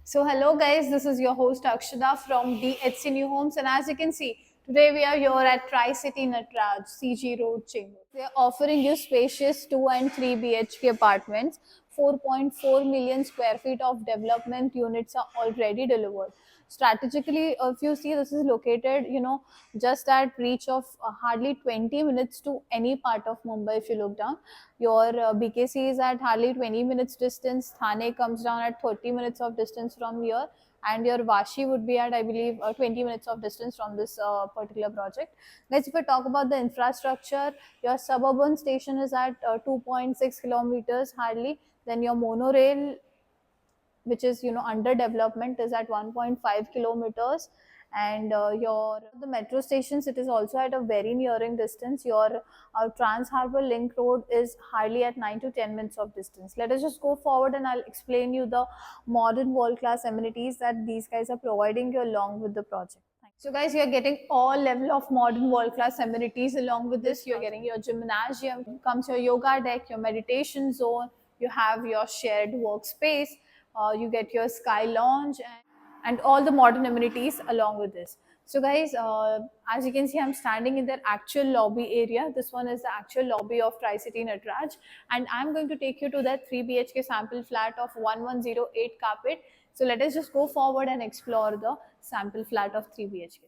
So hello guys, this is your host Akshada from DHC New Homes, and as you can see, today we are here at Tri-City Natraj, CG Road, Chembur. They are offering you spacious 2 and 3 BHK apartments. 4.4 million square feet of development units are already delivered. Strategically, if you see, this is located, just at reach of hardly 20 minutes to any part of Mumbai. If you look down, your BKC is at hardly 20 minutes distance. Thane comes down at 30 minutes of distance from here, and your Vashi would be at, I believe, 20 minutes of distance from this particular project. Guys, if we talk about the infrastructure, your suburban station is at 2.6 kilometers hardly. Then your monorail, which is under development, is at 1.5 kilometers, and your the metro stations, it is also at a very nearing distance. Your Trans Harbour Link Road is hardly at 9 to 10 minutes of distance. Let us just go forward and I'll explain you the modern world class amenities that these guys are providing you along with the project. So guys, you're getting all level of modern world class amenities along with this. You're getting your gymnasium, comes your yoga deck, your meditation zone, you have your shared workspace, you get your sky lounge, and all the modern amenities along with this. So guys, as you can see, I'm standing in their actual lobby area. This one is the actual lobby of Tri-City Natraj, and I'm going to take you to that 3 BHK sample flat of 1108 carpet. So let us just go forward and explore the sample flat of 3 BHK.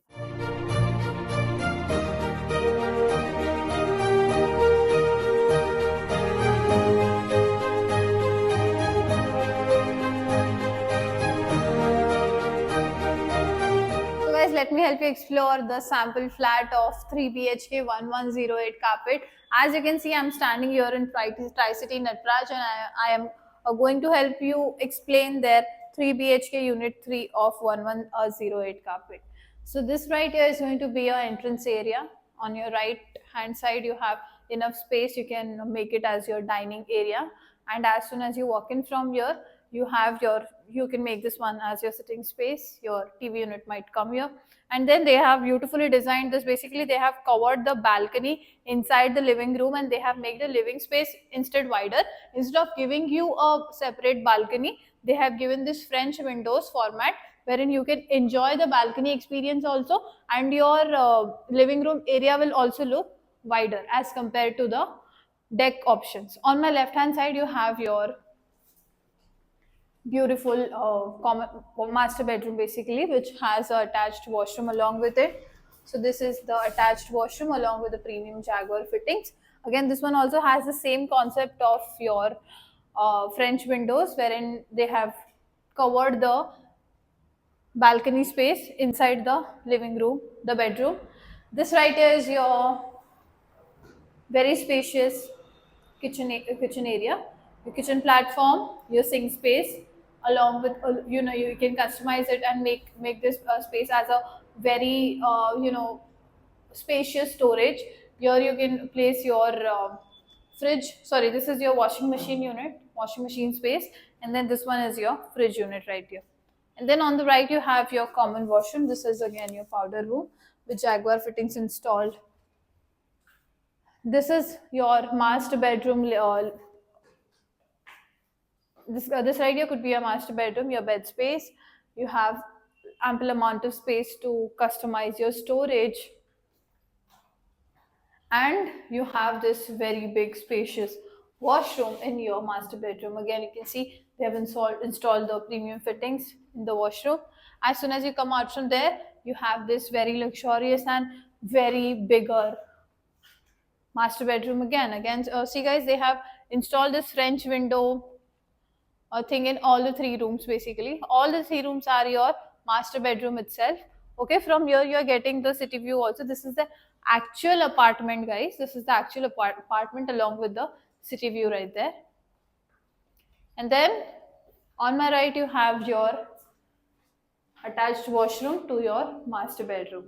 So guys, let me help you explore the sample flat of 3 BHK 1108 carpet. As you can see, I'm standing here in Tri-City Natraj, and I am going to help you explain their 3 BHK unit 3 of 1108 carpet. So this right here is going to be your entrance area. On your right hand side, you have enough space. You can make it as your dining area. And as soon as you walk in from here, you can make this one as your sitting space. Your TV unit might come here, and then they have beautifully designed this. Basically, they have covered the balcony inside the living room, and they have made the living space instead wider. Instead of giving you a separate balcony, they have given this French windows format, wherein you can enjoy the balcony experience also, and your living room area will also look wider as compared to the deck options. On my left hand side, you have your beautiful master bedroom, basically, which has a attached washroom along with it. So this is the attached washroom along with the premium Jaguar fittings. Again, this one also has the same concept of your French windows, wherein they have covered the balcony space inside the living room, the bedroom. This right here is your very spacious kitchen area, your kitchen platform, your sink space, along with you can customize it and make this space as a very spacious storage. Here you can place your fridge. Sorry, this is your washing machine unit, washing machine space, and then this one is your fridge unit right here. And then on the right you have your common washroom. This is again your powder room with Jaguar fittings installed. This is your master bedroom. This right here could be your master bedroom, your bed space. You have ample amount of space to customize your storage, and you have this very big spacious washroom in your master bedroom. Again, you can see they have installed the premium fittings in the washroom. As soon as you come out from there, you have this very luxurious and very bigger master bedroom. Again, see guys, they have installed this French window thing in all the three rooms. Basically, all the three rooms are your master bedroom itself. Okay, from here you are getting the city view also. This is the actual apartment, guys. This is the actual apartment along with the city view right there. And then on my right you have your attached washroom to your master bedroom.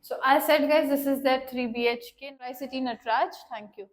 So as said guys, this is the 3 BHK Tri-City Natraj. Thank you.